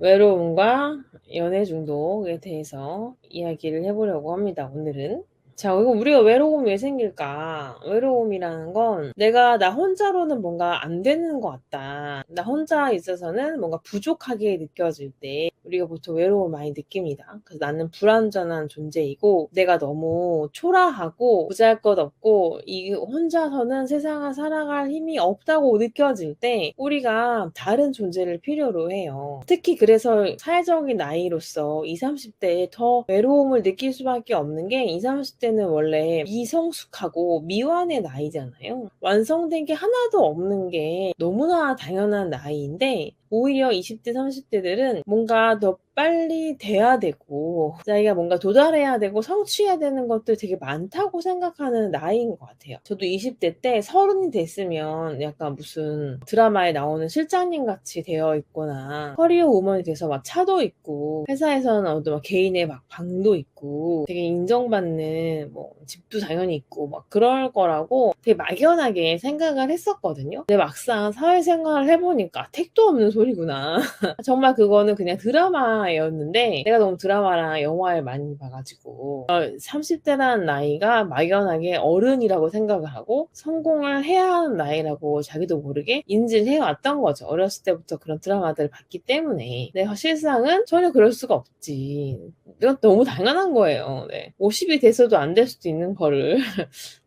외로움과 연애 중독에 대해서 이야기를 해보려고 합니다, 오늘은. 자, 이거 우리가 외로움이 왜 생길까? 외로움이라는 건 내가 나 혼자로는 뭔가 안 되는 것 같다. 나 혼자 있어서는 뭔가 부족하게 느껴질 때 우리가 보통 외로움을 많이 느낍니다. 그래서 나는 불완전한 존재이고 내가 너무 초라하고 보잘것없고 이 혼자서는 세상을 살아갈 힘이 없다고 느껴질 때 우리가 다른 존재를 필요로 해요. 특히 그래서 사회적인 나이로서 20, 30대에 더 외로움을 느낄 수밖에 없는 게 20, 30대는 원래 미성숙하고 미완의 나이잖아요. 완성된 게 하나도 없는 게 너무나 당연한 나이인데 오히려 20대, 30대들은 뭔가 더 빨리 돼야 되고 자기가 뭔가 도달해야 되고 성취해야 되는 것들 되게 많다고 생각하는 나이인 것 같아요. 저도 20대 때 30이 됐으면 약간 무슨 드라마에 나오는 실장님 같이 되어 있거나 커리어 우먼이 돼서 막 차도 있고 회사에서는 어떤 막 개인의 막 방도 있고 되게 인정받는 뭐 집도 당연히 있고 막 그럴 거라고 되게 막연하게 생각을 했었거든요. 근데 막상 사회생활을 해보니까 택도 없는 소리구나. 정말 그거는 그냥 드라마였는데 내가 너무 드라마랑 영화를 많이 봐가지고 30대라는 나이가 막연하게 어른이라고 생각을 하고 성공을 해야 하는 나이라고 자기도 모르게 인지를 해왔던 거죠. 어렸을 때부터 그런 드라마들을 봤기 때문에. 근데 실상은 전혀 그럴 수가 없지. 이건 너무 당연한 거예요. 네. 50이 돼서도 안 될 수도 있는 거를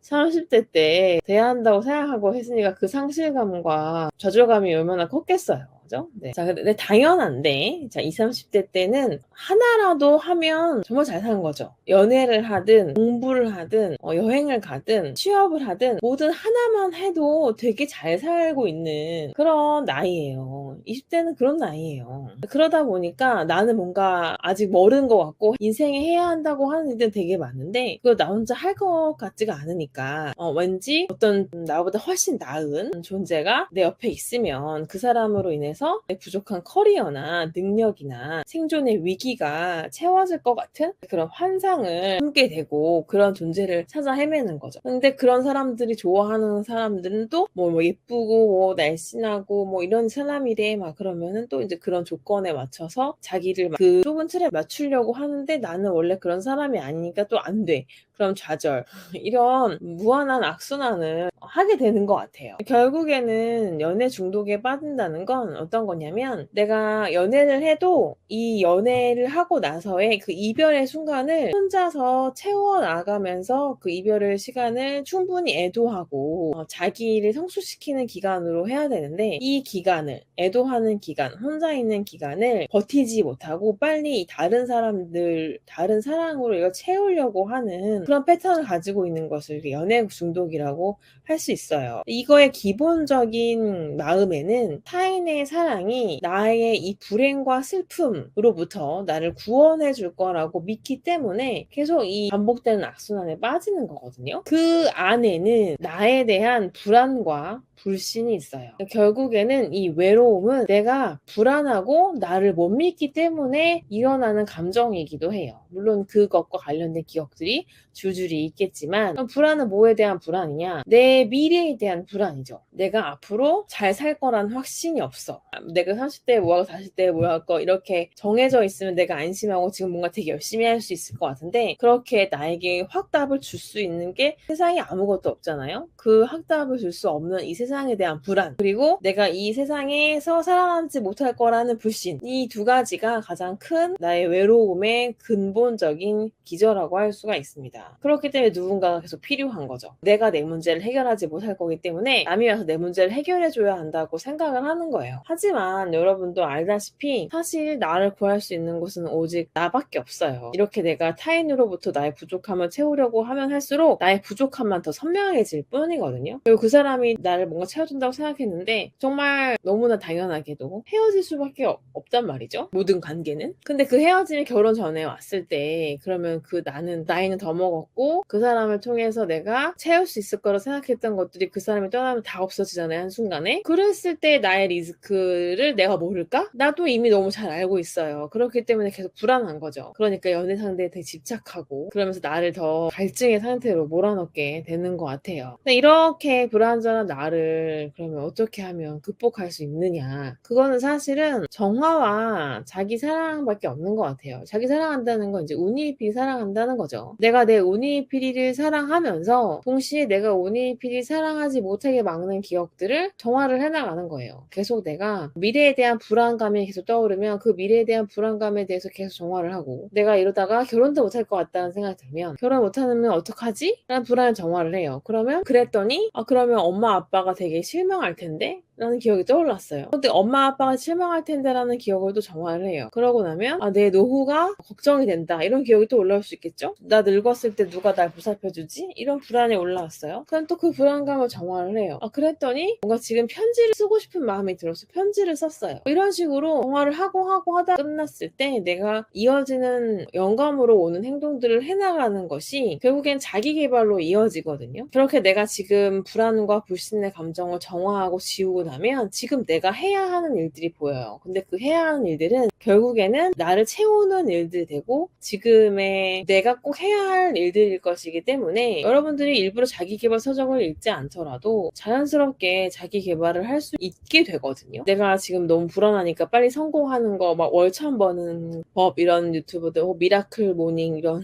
30대 때 돼야 한다고 생각하고 했으니까 그 상실감과 좌절감이 얼마나 컸겠어요. 그죠? 네. 자, 근데 당연한데, 자, 20, 30대 때는 하나라도 하면 정말 잘 사는 거죠. 연애를 하든, 공부를 하든, 여행을 가든, 취업을 하든, 뭐든 하나만 해도 되게 잘 살고 있는 그런 나이예요. 20대는 그런 나이예요. 그러다 보니까 나는 뭔가 아직 멀은 것 같고, 인생에 해야 한다고 하는 일은 되게 많은데, 그거 나 혼자 할 것 같지가 않으니까, 왠지 어떤 나보다 훨씬 나은 존재가 내 옆에 있으면 그 사람으로 인해서 내 부족한 커리어나 능력이나 생존의 위기가 채워질 것 같은 그런 환상을 품게 되고 그런 존재를 찾아 헤매는 거죠. 근데 그런 사람들이 좋아하는 사람들은 또 뭐 예쁘고 뭐 날씬하고 뭐 이런 사람이래 막 그러면은 또 이제 그런 조건에 맞춰서 자기를 그 좁은 틀에 맞추려고 하는데 나는 원래 그런 사람이 아니니까 또 안 돼. 그럼 좌절. 이런 무한한 악순환을 하게 되는 것 같아요. 결국에는 연애 중독에 빠진다는 건 어떤 거냐면 내가 연애를 해도 이 연애를 하고 나서의 그 이별의 순간을 혼자서 채워나가면서 그 이별의 시간을 충분히 애도하고 자기를 성숙시키는 기간으로 해야 되는데 이 기간을 애도하는 기간, 혼자 있는 기간을 버티지 못하고 빨리 다른 사람들, 다른 사랑으로 이걸 채우려고 하는 그런 패턴을 가지고 있는 것을 연애 중독이라고 할 수 있어요. 이거의 기본적인 마음에는 타인의 사랑이 나의 이 불행과 슬픔으로부터 나를 구원해 줄 거라고 믿기 때문에 계속 이 반복되는 악순환에 빠지는 거거든요. 그 안에는 나에 대한 불안과 불신이 있어요. 결국에는 이 외로움은 내가 불안하고 나를 못 믿기 때문에 일어나는 감정이기도 해요. 물론 그것과 관련된 기억들이 줄줄이 있겠지만 불안은 뭐에 대한 불안이냐? 내 미래에 대한 불안이죠. 내가 앞으로 잘 살 거란 확신이 없어. 내가 30대에 뭐 하고 40대에 뭐 할 거 이렇게 정해져 있으면 내가 안심하고 지금 뭔가 되게 열심히 할 수 있을 것 같은데 그렇게 나에게 확답을 줄 수 있는 게 세상에 아무것도 없잖아요. 그 확답을 줄 수 없는 이 세상에 대한 불안 그리고 내가 이 세상에서 살아남지 못할 거라는 불신 이 두 가지가 가장 큰 나의 외로움의 근본적인 기저라고 할 수가 있습니다. 그렇기 때문에 누군가가 계속 필요한 거죠. 내가 내 문제를 해결하지 못할 거기 때문에 남이 와서 내 문제를 해결해줘야 한다고 생각을 하는 거예요. 하지만 여러분도 알다시피 사실 나를 구할 수 있는 곳은 오직 나밖에 없어요. 이렇게 내가 타인으로부터 나의 부족함을 채우려고 하면 할수록 나의 부족함만 더 선명해질 뿐이거든요. 그리고 그 사람이 나를 뭔가 채워준다고 생각했는데 정말 너무나 당연하게도 헤어질 수밖에 없단 말이죠. 모든 관계는. 근데 그 헤어짐이 결혼 전에 왔을 때 그러면 그 나이는 더 먹었고 그 사람을 통해서 내가 채울 수 있을 거라 생각했던 것들이 그 사람이 떠나면 다 없어지잖아요. 한순간에. 그랬을 때 나의 리스크를 내가 모를까? 나도 이미 너무 잘 알고 있어요. 그렇기 때문에 계속 불안한 거죠. 그러니까 연애 상대에 되게 집착하고 그러면서 나를 더 갈증의 상태로 몰아넣게 되는 것 같아요. 근데 이렇게 불안전한 나를 이거를 그러면 어떻게 하면 극복할 수 있느냐. 그거는 사실은 정화와 자기 사랑밖에 없는 것 같아요. 자기 사랑한다는 건 이제 운이익필이 사랑한다는 거죠. 내가 내 운이익필이를 사랑하면서 동시에 내가 운이익필이 사랑하지 못하게 막는 기억들을 정화를 해나가는 거예요. 계속 내가 미래에 대한 불안감이 계속 떠오르면 그 미래에 대한 불안감에 대해서 계속 정화를 하고, 내가 이러다가 결혼도 못할 것 같다는 생각이 들면 결혼 못하면 어떡하지? 라는 불안을 정화를 해요. 그러면 그랬더니 그러면 엄마 아빠가 되게 실망할 텐데? 라는 기억이 떠올랐어요. 근데 엄마 아빠가 실망할 텐데 라는 기억을 또 정화를 해요. 그러고 나면 내 노후가 걱정이 된다, 이런 기억이 또 올라올 수 있겠죠? 나 늙었을 때 누가 날 보살펴주지? 이런 불안이 올라왔어요. 그럼 또 그 불안감을 정화를 해요. 그랬더니 뭔가 지금 편지를 쓰고 싶은 마음이 들어서 편지를 썼어요. 이런 식으로 정화를 하고 하다 끝났을 때 내가 이어지는 영감으로 오는 행동들을 해나가는 것이 결국엔 자기 개발로 이어지거든요. 그렇게 내가 지금 불안과 불신의 감정을 정화하고 지우고 나면 지금 내가 해야 하는 일들이 보여요. 근데 그 해야 하는 일들은 결국에는 나를 채우는 일들이 되고 지금의 내가 꼭 해야 할 일들일 것이기 때문에, 여러분들이 일부러 자기 개발 서적을 읽지 않더라도 자연스럽게 자기 개발을 할 수 있게 되거든요. 내가 지금 너무 불안하니까 빨리 성공하는 거, 막 월천 버는 법 이런 유튜브들, 미라클 모닝 이런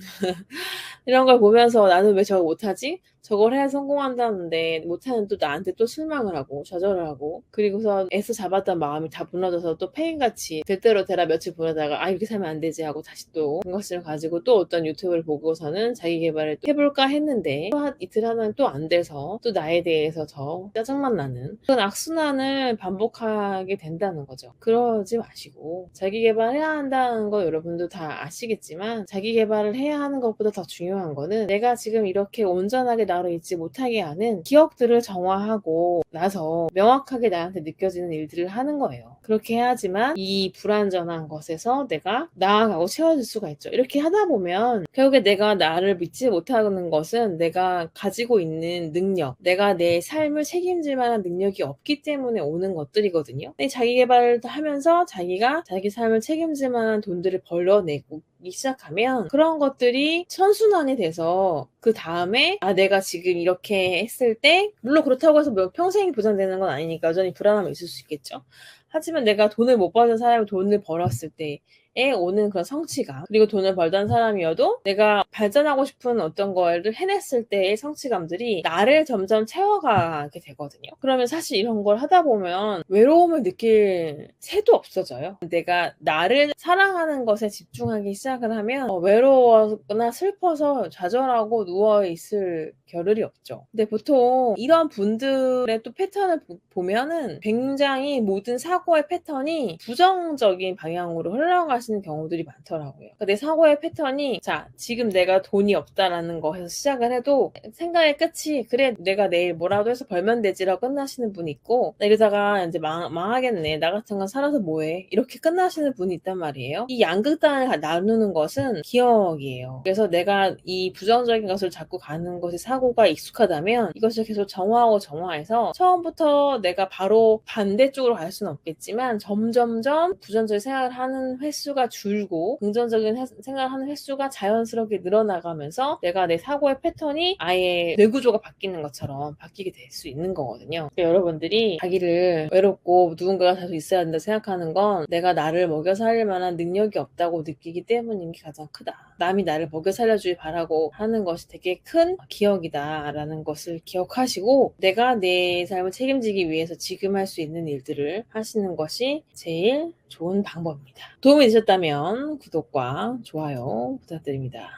이런 걸 보면서 나는 왜 저걸 못하지? 저걸 해야 성공한다는데 못하는 또 나한테 또 실망을 하고 좌절을 하고, 그리고서 애써 잡았던 마음이 다 무너져서 또 페인같이 될 대로 되라 며칠 보내다가 이렇게 살면 안 되지 하고 다시 또 근거심을 가지고 또 어떤 유튜브를 보고서는 자기 개발을 또 해볼까 했는데 또 이틀 하면 또 안 돼서 또 나에 대해서 더 짜증만 나는 그런 악순환을 반복하게 된다는 거죠. 그러지 마시고 자기 개발해야 한다는 거 여러분도 다 아시겠지만, 자기 개발을 해야 하는 것보다 더 중요한 거는 내가 지금 이렇게 온전하게 나로 있지 못하게 하는 기억들을 정화하고 나서 명확하게 나한테 느껴지는 일들을 하는 거예요. 그렇게 해야지만 이 불완전한 것에서 내가 나아가고 채워질 수가 있죠. 이렇게 하다 보면 결국에 내가 나를 믿지 못하는 것은 내가 가지고 있는 능력, 내가 내 삶을 책임질 만한 능력이 없기 때문에 오는 것들이거든요. 자기 개발을 하면서 자기가 자기 삶을 책임질 만한 돈들을 벌려내고 시작하면 그런 것들이 선순환이 돼서 그 다음에 내가 지금 이렇게 했을 때, 물론 그렇다고 해서 뭐 평생이 보장되는 건 아니니까 여전히 불안함이 있을 수 있겠죠. 하지만 내가 돈을 못 버는 사람이 돈을 벌었을 때에 오는 그런 성취감, 그리고 돈을 벌던 사람이어도 내가 발전하고 싶은 어떤 거를 해냈을 때의 성취감들이 나를 점점 채워가게 되거든요. 그러면 사실 이런 걸 하다 보면 외로움을 느낄 새도 없어져요. 내가 나를 사랑하는 것에 집중하기 시작을 하면 외로워거나 슬퍼서 좌절하고 누워있을 겨를이 없죠. 근데 보통 이런 분들의 또 패턴을 보면은 굉장히 모든 사고의 패턴이 부정적인 방향으로 흘러가시는 경우들이 많더라고요. 그러니까 내 사고의 패턴이, 자, 지금 내가 돈이 없다라는 거에서 시작을 해도 생각의 끝이 그래 내가 내일 뭐라도 해서 벌면 되지라고 끝나시는 분이 있고, 이러다가 이제 망하겠네, 나 같은 건 살아서 뭐해, 이렇게 끝나시는 분이 있단 말이에요. 이 양극단을 나누는 것은 기억이에요. 그래서 내가 이 부정적인 것을 자꾸 가는 것이 사고가 익숙하다면 이것을 계속 정화해서 처음부터 내가 바로 반대쪽으로 갈 수는 없겠지만 점점점 부정적인 생각을 하는 횟수가 줄고 긍정적인 생각을 하는 횟수가 자연스럽게 늘어나가면서 내가 내 사고의 패턴이 아예 뇌구조가 바뀌는 것처럼 바뀌게 될 수 있는 거거든요. 그러니까 여러분들이 자기를 외롭고 누군가가 계속 있어야 된다 생각하는 건 내가 나를 먹여 살릴 만한 능력이 없다고 느끼기 때문인 게 가장 크다. 남이 나를 먹여 살려주길 바라고 하는 것이 되게 큰 기억이다 라는 것을 기억하시고, 내가 내 삶을 책임지기 위해서 지금 할 수 있는 일들을 하시는 것이 제일 좋은 방법입니다. 도움이 되셨다면 구독과 좋아요 부탁드립니다.